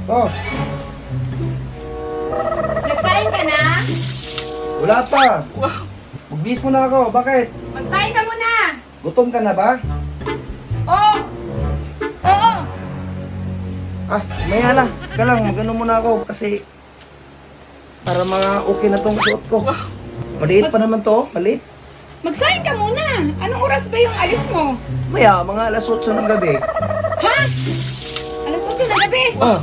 Oh, Nagsaing ka na? wala pa. Magbihis mo na ako. Bakit? Magsaing ka muna! Gutom ka na ba? Oo! Oo! Ah, maya na. Teka lang, magano muna ako kasi para mga okay na tong suot ko. Maliit pa naman to. Maliit. Magsaing ka muna! Anong oras ba yung alis mo? Maya, mga alas 8 ng gabi. Ha? Alas 8 na gabi? Oh,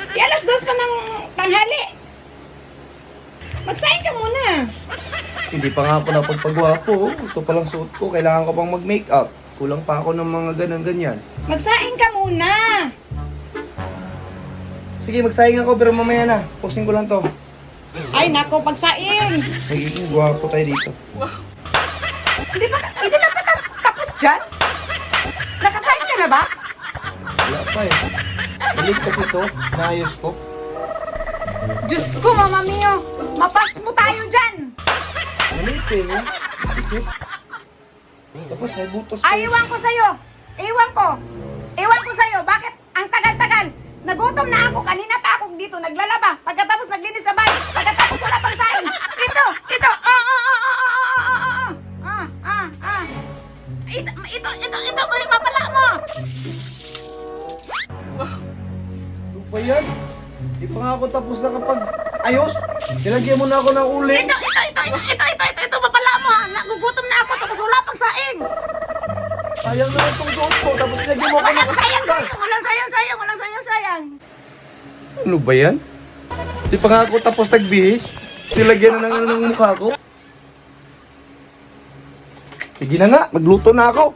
Di alas 2 pa ng tanghali. Magsaing ka muna! hindi pa nga ako napagpagwapo. Ito palang suot ko. Kailangan ko pang mag-makeup. Kulang pa ako ng mga ganyan-ganyan. Magsaing ka muna! Sige, magsaing ako pero mamaya na. Posting ko lang to. Ay nako, pagsaing! Magiging gwapo tayo dito. Hindi pa tapos dyan? Nakasaing ka na ba? Wala pa eh. Maliit kasi to. Naayos ko. Diyos ko, Mama Mio! Mapas mo tayo dyan! Maliit eh. Sikip. Tapos may butos Ay, iwan ko sa'yo! Iwan ko! Iwan ko sa'yo! Bakit ang tagal-tagal? Nagutom na ako! Kanina pa ako dito naglalaba. Pagkatapos naglinis sa bahay. Pagkatapos wala pang saing. Ito! Ito! Ito! Balik mapala mo! Ano ba yan? Di pa nga ako tapos na kapag ayos. Nilagyan mo na ako ng uling. Ito! Mapala mo! Nagugutom na ako tapos wala pang saing! Sayang na itong suot ko. Tapos nilagyan mo ako ng Sayang! Walang sayang! Ano ba yan? Di pa nga ako tapos nagbihis. Nilagyan na ng mukha ko. Sige na nga, magluto na ako.